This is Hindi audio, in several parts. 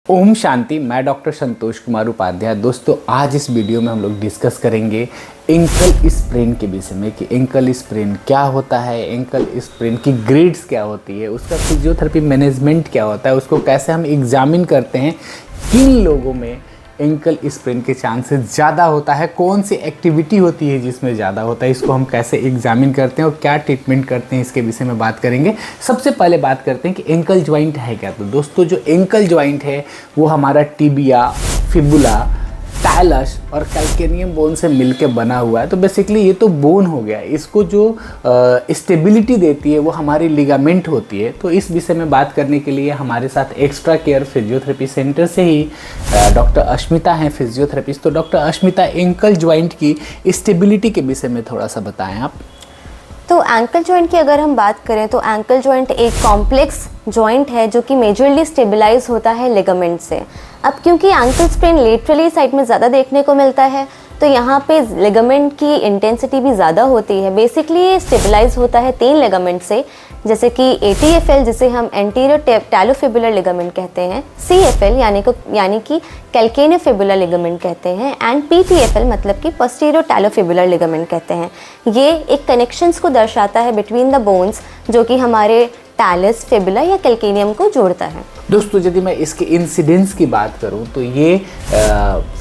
ओम शांति। मैं डॉक्टर संतोष कुमार उपाध्याय। दोस्तों, आज इस वीडियो में हम लोग डिस्कस करेंगे एंकल स्प्रेन के विषय में कि एंकल स्प्रेन क्या होता है, एंकल स्प्रेन की ग्रेड्स क्या होती है, उसका फिजियोथेरेपी मैनेजमेंट क्या होता है, उसको कैसे हम एग्जामिन करते हैं, किन लोगों में एंकल स्प्रेन के चांसेस ज़्यादा होता है, कौन सी एक्टिविटी होती है जिसमें ज़्यादा होता है, इसको हम कैसे एग्जामिन करते हैं और क्या ट्रीटमेंट करते हैं, इसके विषय में बात करेंगे। सबसे पहले बात करते हैं कि एंकल ज्वाइंट है क्या। तो दोस्तों, जो एंकल ज्वाइंट है वो हमारा टिबिया, फिबुला, टाइलस और कैल्केनियम बोन से मिलके बना हुआ है। तो बेसिकली ये तो बोन हो गया, इसको जो स्टेबिलिटी देती है वो हमारी लिगामेंट होती है। तो इस विषय में बात करने के लिए हमारे साथ एक्स्ट्रा केयर फिजियोथेरेपी सेंटर से ही डॉक्टर अश्मिता हैं, फिजियोथेरेपिस्ट। तो डॉक्टर अश्मिता, एंकल ज्वाइंट की स्टेबिलिटी के विषय में थोड़ा सा बताएं आप। तो एंकल जॉइंट की अगर हम बात करें तो एंकल जॉइंट एक कॉम्प्लेक्स जॉइंट है जो कि मेजरली स्टेबलाइज होता है लिगामेंट से। अब क्योंकि एंकल स्प्रेन लेटरली साइड में ज़्यादा देखने को मिलता है तो यहाँ पे लिगामेंट की इंटेंसिटी भी ज़्यादा होती है। बेसिकली ये स्टेबलाइज होता है 3 लिगामेंट से, जैसे कि ATFL जिसे हम एंटीरियर टैलोफिबुलर लिगामेंट कहते हैं, CFL यानी कि कैल्केनियोफिबुलर लिगामेंट कहते हैं, एंड PTFL मतलब कि पोस्टीरियर टैलोफिबुलर लिगामेंट कहते हैं। ये एक कनेक्शंस को दर्शाता है बिटवीन द बोन्स जो कि हमारे टैलस, फिबुला या कैल्केनियम को जोड़ता है। दोस्तों, यदि मैं इसके इंसिडेंस की बात करूं तो ये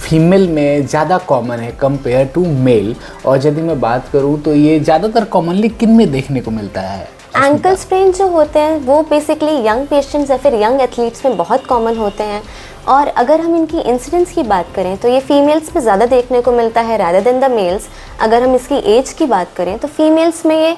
फीमेल में ज़्यादा कॉमन है कंपेयर टू मेल, और यदि मैं बात करूं तो ये ज़्यादातर कॉमनली किन में देखने को मिलता है? एंकल स्प्रेन जो होते हैं वो बेसिकली यंग पेशेंट्स या फिर यंग एथलीट्स में बहुत कॉमन होते हैं। और अगर हम इनकी इंसिडेंस की बात करें तो ये फीमेल्स में ज़्यादा देखने को मिलता है रादर देन द मेल्स। अगर हम इसकी एज की बात करें तो फीमेल्स में ये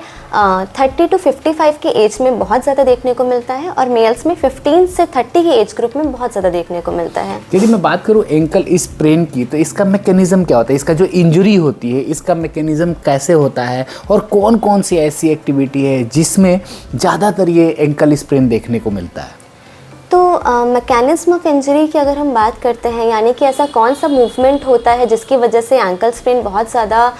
30 to 55 के एज में बहुत ज़्यादा देखने को मिलता है और मेल्स में 15 से 30 के एज ग्रुप में बहुत ज़्यादा देखने को मिलता है। यदि मैं बात करूं एंकल स्प्रेन की तो इसका मैकेनिज्म क्या होता है, इसका जो इंजरी होती है इसका मैकेनिज्म कैसे होता है और कौन कौन सी ऐसी एक्टिविटी है जिसमें ज़्यादातर ये एंकल स्प्रेन देखने को मिलता है? तो मैकेनिज्म ऑफ इंजरी की अगर हम बात करते हैं, यानी कि ऐसा कौन सा मूवमेंट होता है जिसकी वजह से एंकल स्प्रेन बहुत ज़्यादा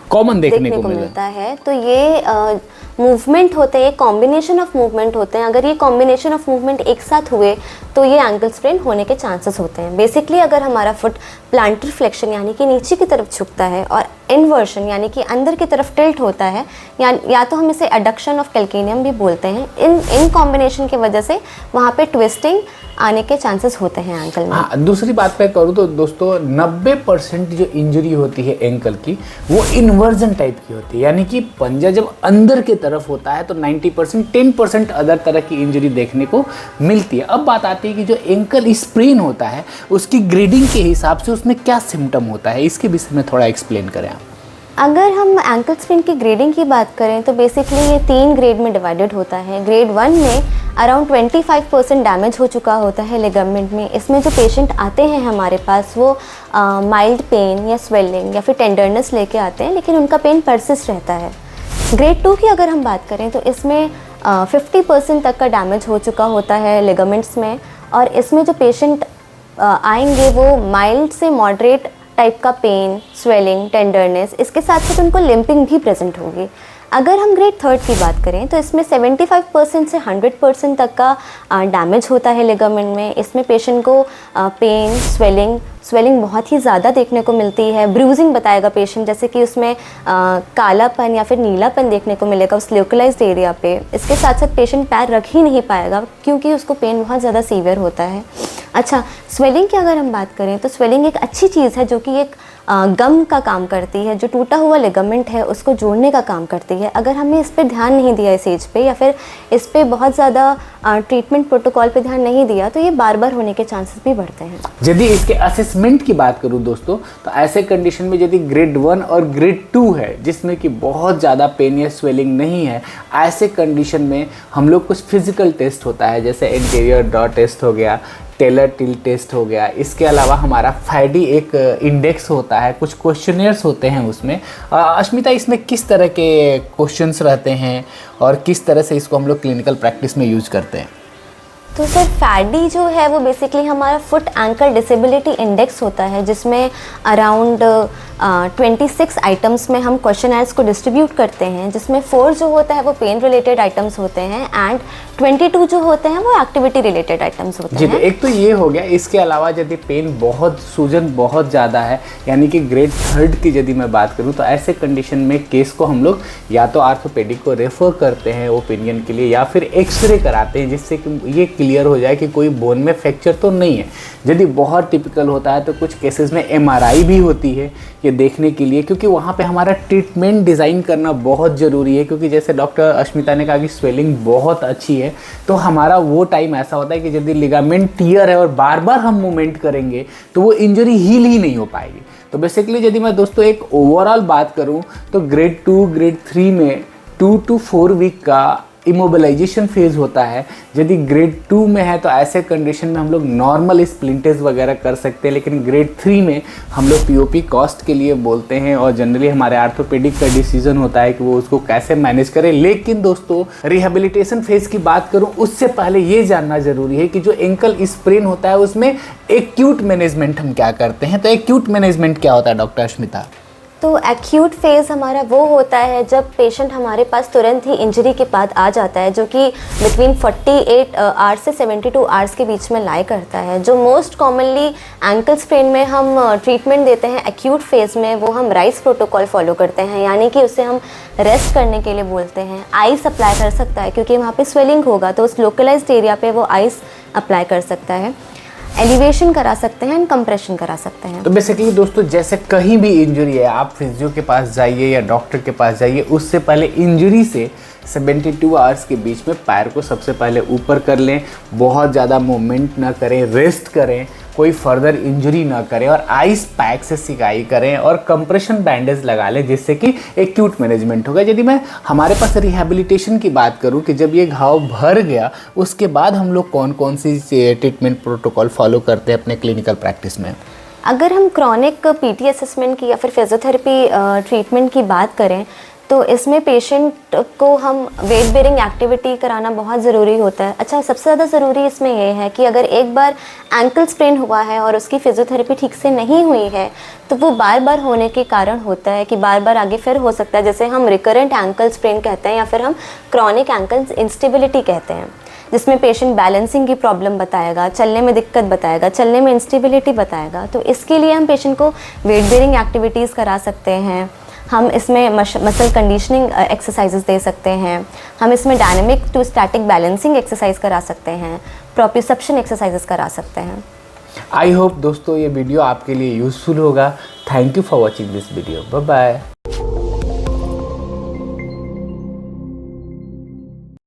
कॉमन देखने को मिलता है, तो ये मूवमेंट होते हैं, कॉम्बिनेशन ऑफ मूवमेंट होते हैं। अगर ये कॉम्बिनेशन ऑफ मूवमेंट एक साथ हुए तो ये एंकल स्प्रेन होने के चांसेस होते हैं। बेसिकली अगर हमारा फुट प्लांटर फ्लेक्शन यानी कि नीचे की तरफ झुकता है और इन्वर्शन यानी कि अंदर की तरफ टिल्ट होता है, या तो हम इसे एडक्शन ऑफ कैल्केनियम भी बोलते हैं, इन कॉम्बिनेशन की वजह से वहाँ पे ट्विस्टिंग आने के चांसेस होते हैं एंकल में। हाँ, दूसरी बात मैं करूँ तो दोस्तों 90% जो इंजरी होती है एंकल की वो इन्वर्जन टाइप की होती है, यानी कि पंजा जब अंदर की तरफ होता है तो 90% 10% अदर तरह की इंजरी देखने को मिलती है। अब बात आती है कि जो एंकल स्प्रेन होता है उसकी ग्रेडिंग के हिसाब से उसमें क्या सिम्टम होता है, इसके विषय में थोड़ा एक्सप्लेन करें आप। अगर हम एंकल स्प्रेन की ग्रेडिंग की बात करें तो बेसिकली ये 3 ग्रेड में डिवाइडेड होता है। ग्रेड 1 में अराउंड 25% डैमेज हो चुका होता है लिगामेंट में। इसमें जो पेशेंट आते हैं हमारे पास वो माइल्ड पेन या स्वेलिंग या फिर टेंडरनेस लेके आते हैं, लेकिन उनका पेन परसिस्ट रहता है। ग्रेड 2 की अगर हम बात करें तो इसमें 50% तक का डैमेज हो चुका होता है लिगामेंट्स में, और इसमें जो पेशेंट आएंगे वो माइल्ड से मॉडरेट टाइप का पेन, स्वेलिंग, टेंडरनेस, इसके साथ साथ उनको लिम्पिंग भी प्रेजेंट होगी। अगर हम ग्रेड 3 की बात करें तो इसमें 75% से 100% तक का डैमेज होता है लिगामेंट में। इसमें पेशेंट को पेन, स्वेलिंग बहुत ही ज़्यादा देखने को मिलती है। ब्रूजिंग बताएगा पेशेंट, जैसे कि उसमें कालापन या फिर नीलापन देखने को मिलेगा उस लोकलाइज्ड एरिया पे। इसके साथ साथ पेशेंट पैर रख ही नहीं पाएगा क्योंकि उसको पेन बहुत ज़्यादा सीवियर होता है। अच्छा, स्वेलिंग की अगर हम बात करें तो स्वेलिंग एक अच्छी चीज़ है जो कि एक गम का काम करती है, जो टूटा हुआ लिगामेंट है उसको जोड़ने का काम करती है। अगर हमने इस पे ध्यान नहीं दिया इस एज पे, या फिर इस पे बहुत ज़्यादा ट्रीटमेंट प्रोटोकॉल पे ध्यान नहीं दिया, तो ये बार बार होने के चांसेस भी बढ़ते हैं। यदि इसके असेसमेंट की बात करूं दोस्तों तो ऐसे कंडीशन में यदि ग्रेड 1 और ग्रेड 2 है जिसमें कि बहुत ज़्यादा पेन या स्वेलिंग नहीं है, ऐसे कंडीशन में हम लोग कुछ फिजिकल टेस्ट होता है, जैसे इंटीरियर ड्रॉ टेस्ट हो गया, टेलर टिल टेस्ट हो गया। इसके अलावा हमारा FIDE एक इंडेक्स होता है, कुछ क्वेश्चनियर्स होते हैं उसमें। अश्मिता, इसमें किस तरह के क्वेश्चंस रहते हैं और किस तरह से इसको हम लोग क्लिनिकल प्रैक्टिस में यूज करते हैं? तो सर फैडी जो है वो बेसिकली हमारा फुट एंकल डिसेबिलिटी इंडेक्स होता है, जिसमें अराउंड 26 आइटम्स में हम क्वेश्चनर्स को डिस्ट्रीब्यूट करते हैं, जिसमें 4 जो होता है वो पेन रिलेटेड आइटम्स होते हैं एंड 22 जो होते हैं वो एक्टिविटी रिलेटेड आइटम्स होते जी। हैं। तो एक तो ये हो गया, इसके अलावा यदि पेन बहुत, सूजन बहुत ज़्यादा है, यानी कि ग्रेड 3 की यदि मैं बात करूँ, तो ऐसे कंडीशन में केस को हम लोग या तो आर्थोपेडिक को रेफर करते हैं ओपिनियन के लिए, या फिर एक्सरे कराते हैं, जिससे कि ये क्लियर हो जाए कि कोई बोन में फ्रैक्चर तो नहीं है। यदि बहुत टिपिकल होता है तो कुछ केसेस में MRI भी होती है ये देखने के लिए, क्योंकि वहाँ पे हमारा ट्रीटमेंट डिज़ाइन करना बहुत ज़रूरी है। क्योंकि जैसे डॉक्टर अश्मिता ने कहा कि स्वेलिंग बहुत अच्छी है, तो हमारा वो टाइम ऐसा होता है कि यदि लिगामेंट टियर है और बार बार हम मूवमेंट करेंगे तो वो इंजरी हील ही नहीं हो पाएगी। तो बेसिकली यदि मैं दोस्तों एक ओवरऑल बात करूँ तो ग्रेड 2, ग्रेड 3 में 2 to 4 वीक का इमोबिलाइजेशन फेज़ होता है। यदि ग्रेड 2 में है तो ऐसे कंडीशन में हम लोग नॉर्मल स्प्लिंटेज वगैरह कर सकते हैं, लेकिन ग्रेड 3 में हम लोग POP कॉस्ट के लिए बोलते हैं, और जनरली हमारे आर्थोपेडिक का डिसीजन होता है कि वो उसको कैसे मैनेज करें। लेकिन दोस्तों रिहेबिलिटेशन फेज़ की बात करूं उससे पहले ये जानना ज़रूरी है कि जो एंकल स्प्रेन होता है उसमें एक्यूट मैनेजमेंट हम क्या करते हैं। तो एक्यूट मैनेजमेंट क्या होता है डॉक्टर अश्मिता? तो एक्यूट फेज़ हमारा वो होता है जब पेशेंट हमारे पास तुरंत ही इंजरी के बाद आ जाता है, जो कि बिटवीन 48 आवर्स से 72 आवर्स के बीच में लाई करता है। जो मोस्ट कॉमनली एंकल स्प्रेन में हम ट्रीटमेंट देते हैं एक्यूट फेज़ में, वो हम राइस प्रोटोकॉल फॉलो करते हैं, यानी कि उसे हम रेस्ट करने के लिए बोलते हैं। आइस अप्लाई कर सकता है क्योंकि वहाँ पे स्वेलिंग होगा, तो उस लोकलाइज्ड एरिया पे वो आइस अप्लाई कर सकता है, एलिवेशन करा सकते हैं एंड कंप्रेशन करा सकते हैं। तो बेसिकली दोस्तों जैसे कहीं भी इंजरी है, आप फिजियो के पास जाइए या डॉक्टर के पास जाइए, उससे पहले इंजरी से 72 आवर्स के बीच में पैर को सबसे पहले ऊपर कर लें, बहुत ज़्यादा मूवमेंट ना करें, रेस्ट करें, कोई फर्दर इंजरी ना करें, और आइस पैक से सिकाई करें और कंप्रेशन बैंडेज लगा लें, जिससे कि एक्यूट मैनेजमेंट होगा। यदि मैं हमारे पास रिहैबिलिटेशन की बात करूं कि जब ये घाव भर गया उसके बाद हम लोग कौन कौन सी ट्रीटमेंट प्रोटोकॉल फॉलो करते हैं अपने क्लिनिकल प्रैक्टिस में? अगर हम क्रॉनिक PT असेसमेंट की या फिर फिजियोथेरेपी ट्रीटमेंट की बात करें तो इसमें पेशेंट को हम वेट बेयरिंग एक्टिविटी कराना बहुत ज़रूरी होता है। अच्छा, सबसे ज़्यादा ज़रूरी इसमें यह है कि अगर एक बार एंकल स्प्रेन हुआ है और उसकी फिजियोथेरेपी ठीक से नहीं हुई है तो वो बार बार होने के कारण होता है कि बार बार आगे फिर हो सकता है, जैसे हम रिकरेंट एंकल स्प्रेन कहते हैं या फिर हम क्रॉनिक एंकल इंस्टेबिलिटी कहते हैं, जिसमें पेशेंट बैलेंसिंग की प्रॉब्लम बताएगा, चलने में दिक्कत बताएगा, चलने में इंस्टेबिलिटी बताएगा। तो इसके लिए हम पेशेंट को वेट बेयरिंग एक्टिविटीज़ करा सकते हैं, हम इसमें मसल कंडीशनिंग एक्सरसाइजेस दे सकते हैं, हम इसमें dynamic to static balancing exercise करा सकते हैं, प्रोप्रियोसेप्शन एक्सरसाइजेस करा सकते हैं। आई होप दोस्तों ये वीडियो आपके लिए यूज़फुल होगा। Thank you for watching this video. Bye bye.